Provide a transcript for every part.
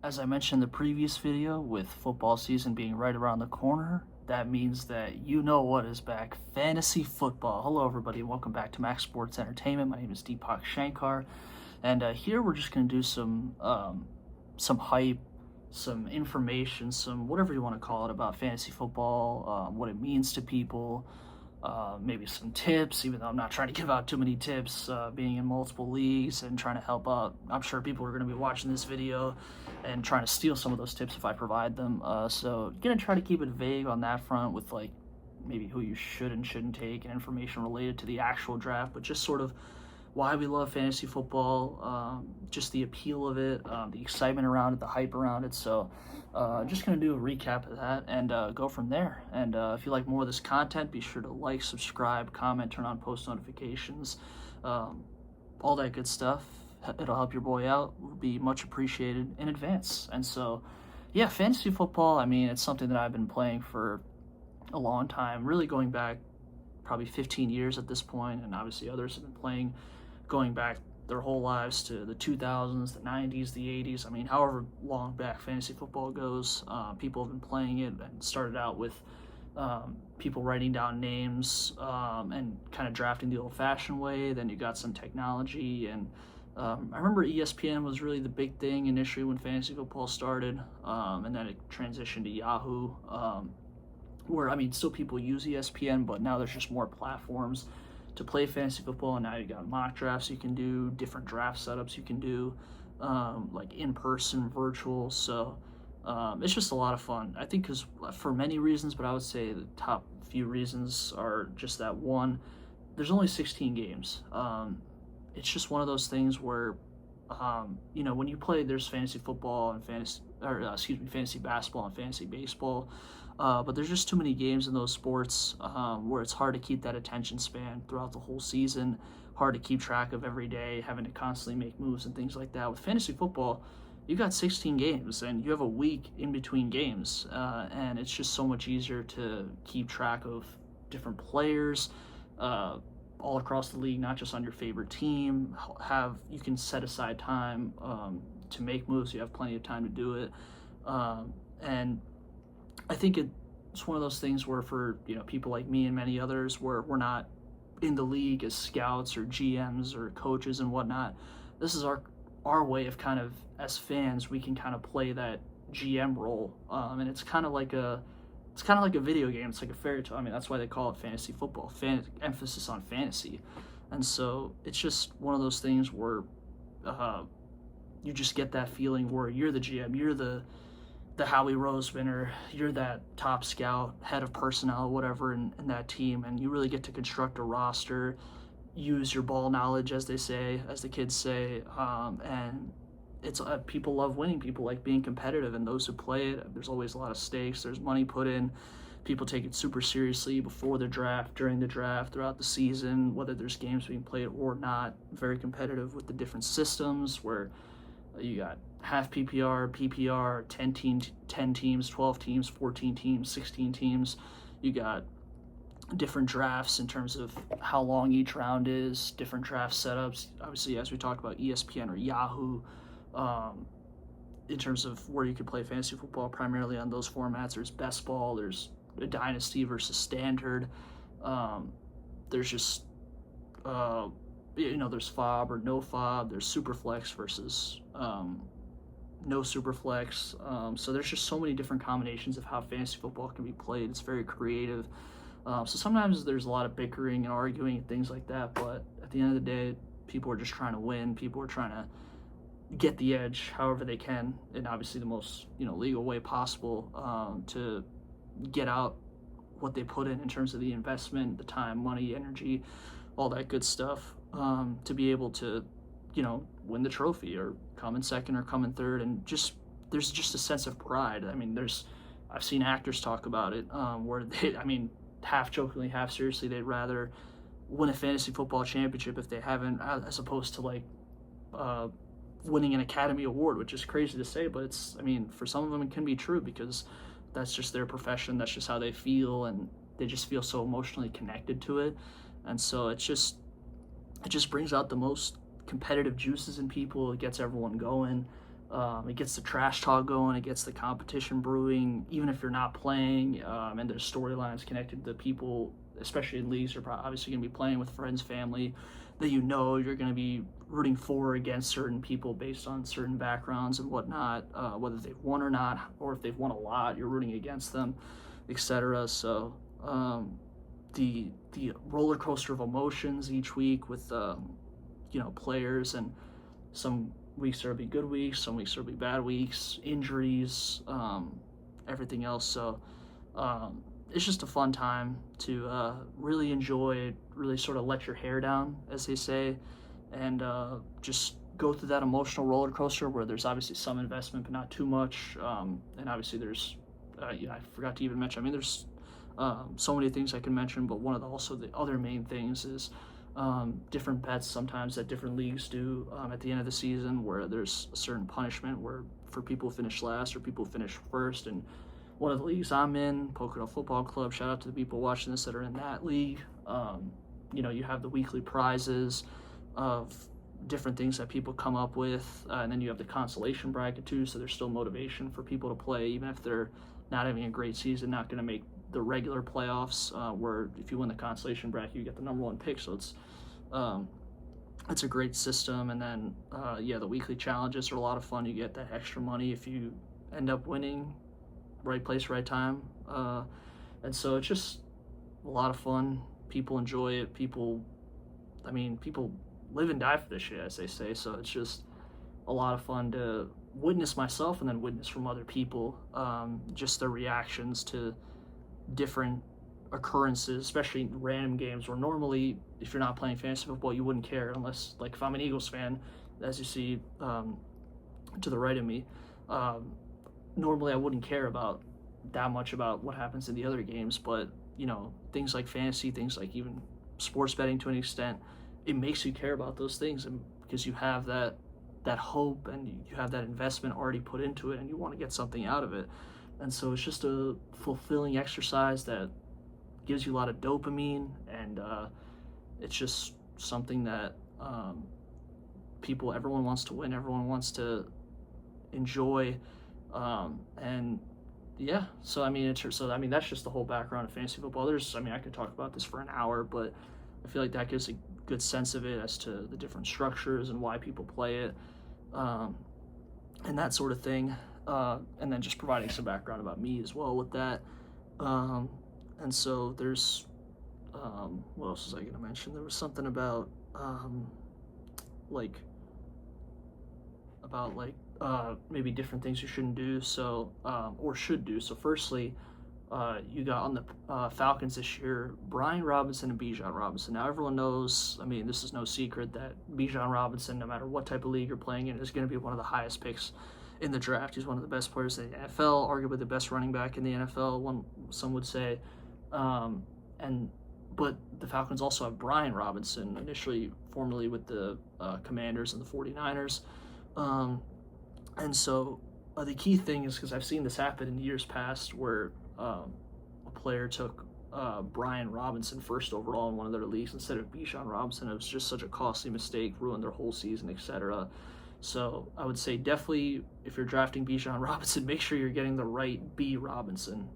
As I mentioned in the previous video, with football season being right around the corner, that means that you know what is back. Fantasy football. Hello, everybody, and welcome back to Max Sports Entertainment. My name is Deepak Shankar, and here we're just going to do some hype, some information, some whatever you want to call it about fantasy football, what it means to people, maybe some tips, even though I'm not trying to give out too many tips, being in multiple leagues and trying to help out. I'm sure people are going to be watching this video and trying to steal some of those tips if I provide them. So going to try to keep it vague on that front with like maybe who you should and shouldn't take and information related to the actual draft, but just sort of why we love fantasy football, just the appeal of it, the excitement around it, the hype around it. So just going to do a recap of that and go from there. And if you like more of this content, be sure to like, subscribe, comment, turn on post notifications, all that good stuff. It'll help your boy out. Would be much appreciated in advance. And so, yeah, fantasy football, I mean, it's something that I've been playing for a long time, really going back probably 15 years at this point, and obviously others have been playing going back their whole lives to the 2000s, the 90s, the 80s. I mean, however long back fantasy football goes, people have been playing it and started out with people writing down names and kind of drafting the old-fashioned way. Then you got some technology, and I remember ESPN was really the big thing initially when fantasy football started, and then it transitioned to Yahoo, where, I mean, still people use ESPN, but now there's just more platforms to play fantasy football, and now you got mock drafts you can do, different draft setups you can do, like in-person, virtual. So it's just a lot of fun, I think, because for many reasons, but I would say the top few reasons are just that: one, there's only 16 games. It's just one of those things where when you play, there's fantasy football and fantasy basketball and fantasy baseball. But there's just too many games in those sports where it's hard to keep that attention span throughout the whole season, hard to keep track of every day, having to constantly make moves and things like that. With fantasy football, you got 16 games and you have a week in between games, and it's just so much easier to keep track of different players all across the league, not just on your favorite team. You can set aside time to make moves. You have plenty of time to do it, and I think it's one of those things where, for people like me and many others, where we're not in the league as scouts or GMs or coaches and whatnot, this is our way of kind of, as fans, we can kind of play that GM role, and it's kind of like a video game. It's like a fairy tale. I mean, that's why they call it fantasy football. Emphasis on fantasy, and so it's just one of those things where you just get that feeling where you're the GM, you're the Howie Rose winner, you're that top scout, head of personnel, whatever, in that team, and you really get to construct a roster, use your ball knowledge, as the kids say, and it's people love winning, people like being competitive, and those who play it, there's always a lot of stakes, there's money put in, people take it super seriously before the draft, during the draft, throughout the season, whether there's games being played or not. Very competitive with the different systems where you got half PPR, 10 teams, 12 teams, 14 teams, 16 teams. You got different drafts in terms of how long each round is, different draft setups. Obviously, as we talked about, ESPN or Yahoo, in terms of where you could play fantasy football, primarily on those formats. There's best ball, there's a dynasty versus standard. There's just there's fob or no fob. There's super flex versus no super flex. So there's just so many different combinations of how fantasy football can be played. It's very creative. So sometimes there's a lot of bickering and arguing and things like that, but at the end of the day, people are just trying to win. People are trying to get the edge however they can, and obviously the most legal way possible, to get out what they put in terms of the investment, the time, money, energy, all that good stuff, to be able to win the trophy or come in second or come in third. And there's just a sense of pride. I mean, I've seen actors talk about it, where I mean, half jokingly, half seriously, they'd rather win a fantasy football championship if they haven't, as opposed to like winning an Academy Award, which is crazy to say, but for some of them it can be true, because that's just their profession, that's just how they feel, and they just feel so emotionally connected to it. And so it just brings out the most competitive juices in people. It gets everyone going. It gets the trash talk going, it gets the competition brewing, even if you're not playing, and there's storylines connected to people, especially in leagues, you're obviously going to be playing with friends, family, that you know you're going to be rooting for or against certain people based on certain backgrounds and whatnot, whether they've won or not, or if they've won a lot, you're rooting against them, etc. So the roller coaster of emotions each week with players, and some weeks there'll be good weeks, some weeks there'll be bad weeks, injuries, everything else. So it's just a fun time to really enjoy, really sort of let your hair down, as they say, and just go through that emotional roller coaster where there's obviously some investment, but not too much. And obviously there's, I forgot to even mention, I mean, there's so many things I can mention, but one of the other main things is different bets sometimes that different leagues do at the end of the season, where there's a certain punishment where for people who finish last or people who finish first. And one of the leagues I'm in, Pocono Football Club, shout out to the people watching this that are in that league. You have the weekly prizes of different things that people come up with, and then you have the consolation bracket too, so there's still motivation for people to play even if they're not having a great season, not going to make the regular playoffs, where if you win the consolation bracket you get the number one pick. So it's a great system. And then the weekly challenges are a lot of fun. You get that extra money if you end up winning, right place, right time, and so it's just a lot of fun. People enjoy it. People live and die for this shit, as they say. So it's just a lot of fun to witness myself and then witness from other people, just their reactions to different occurrences, especially random games where normally if you're not playing fantasy football you wouldn't care, unless, like, if I'm an Eagles fan, as you see to the right of me, normally I wouldn't care about that much about what happens in the other games. But things like fantasy, things like even sports betting to an extent, it makes you care about those things, and because you have that hope and you have that investment already put into it and you want to get something out of it. And so it's just a fulfilling exercise that gives you a lot of dopamine, and it's just something that everyone wants to win, everyone wants to enjoy, and yeah. So that's just the whole background of fantasy football. I could talk about this for an hour, but I feel like that gives a good sense of it as to the different structures and why people play it, and that sort of thing. And then just providing some background about me as well with that. And so there's, what else was I going to mention? There was something about, maybe different things you shouldn't do, so, or should do. So firstly, you got on the Falcons this year, Brian Robinson and Bijan Robinson. Now everyone knows, this is no secret, that Bijan Robinson, no matter what type of league you're playing in, is going to be one of the highest picks in the draft. He's one of the best players in the NFL, arguably the best running back in the NFL, some would say. But the Falcons also have Brian Robinson, initially formerly with the Commanders and the 49ers. And so the key thing is, because I've seen this happen in years past, where a player took Brian Robinson first overall in one of their leagues instead of Bijan Robinson. It was just such a costly mistake, ruined their whole season, etc. So I would say definitely, if you're drafting Bijan Robinson, make sure you're getting the right B Robinson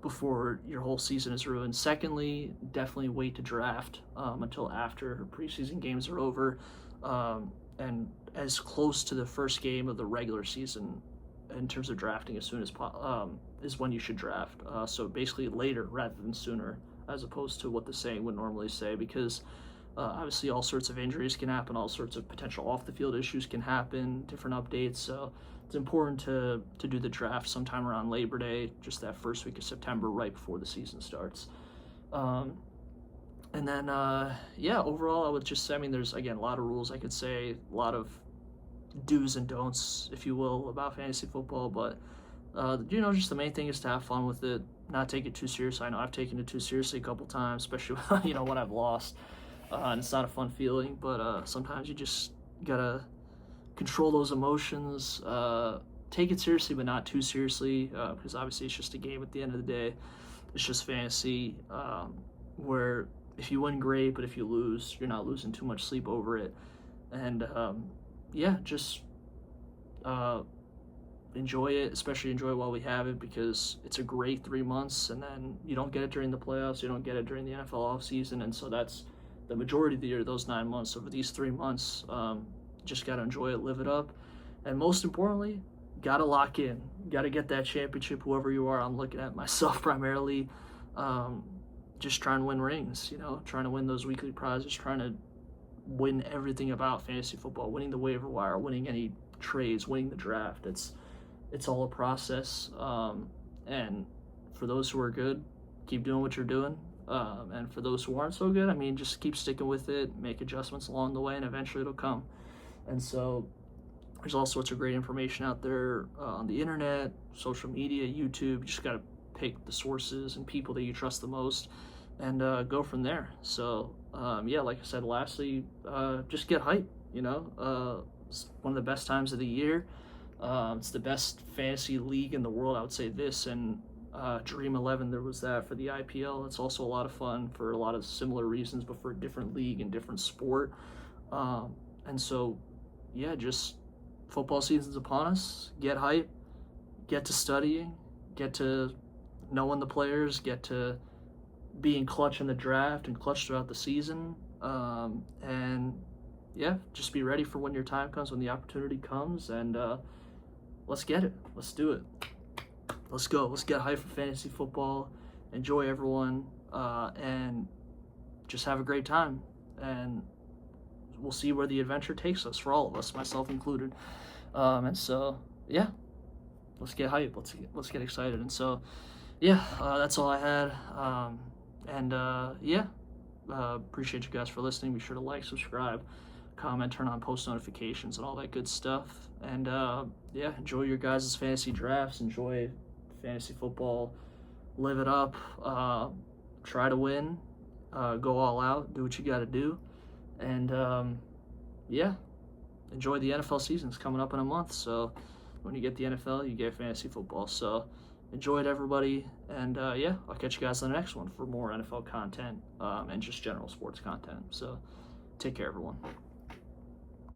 before your whole season is ruined. Secondly, definitely wait to draft until after preseason games are over, and as close to the first game of the regular season in terms of drafting as soon as is when you should draft. So basically later rather than sooner, as opposed to what the saying would normally say, because obviously all sorts of injuries can happen, all sorts of potential off the field issues can happen, different updates. So it's important to do the draft sometime around Labor Day, just that first week of September, right before the season starts. And then overall I would just say, there's, again, a lot of rules I could say, a lot of do's and don'ts, if you will, about fantasy football, but just the main thing is to have fun with it, not take it too seriously. I know I've taken it too seriously a couple times, especially when I've lost, and it's not a fun feeling. But sometimes you just gotta control those emotions, take it seriously but not too seriously, because obviously it's just a game at the end of the day. It's just fantasy, where if you win, great, but if you lose, you're not losing too much sleep over it. And just enjoy it, especially enjoy it while we have it, because it's a great 3 months, and then you don't get it during the playoffs, you don't get it during the NFL offseason, and so that's the majority of the year, those 9 months. Over these 3 months, just got to enjoy it, live it up, and most importantly, got to lock in, got to get that championship, whoever you are. I'm looking at myself primarily, just trying to win rings, trying to win those weekly prizes, trying to win everything about fantasy football, winning the waiver wire, winning any trades, winning the draft. It's all a process, and for those who are good, keep doing what you're doing, and for those who aren't so good, I mean, just keep sticking with it, make adjustments along the way, and eventually it'll come. And so there's all sorts of great information out there on the internet, social media, YouTube. You just got to pick the sources and people that you trust the most, and go from there. So yeah, like I said, lastly, just get hype. It's one of the best times of the year. It's the best fantasy league in the world. I would say this, and Dream 11, there was that for the IPL. It's also a lot of fun for a lot of similar reasons, but for a different league and different sport. And so, yeah, just football season's upon us. Get hype, get to studying, get to knowing the players, get to being clutch in the draft and clutch throughout the season. And yeah, just be ready for when your time comes, when the opportunity comes, and let's get it. Let's do it. Let's go. Let's get hype for fantasy football. Enjoy everyone, and just have a great time. And we'll see where the adventure takes us, for all of us, myself included. And so, yeah, let's get hype. Let's get excited. And so, yeah, that's all I had. Yeah, appreciate you guys for listening. Be sure to like, subscribe, comment, turn on post notifications, and all that good stuff. And yeah, enjoy your guys' fantasy drafts. Enjoy fantasy football. Live it up. Try to win. Go all out. Do what you got to do. And yeah, enjoy the NFL season. It's coming up in a month. So when you get the NFL, you get fantasy football. So enjoy it, everybody. And yeah, I'll catch you guys on the next one for more NFL content and just general sports content. So take care, everyone.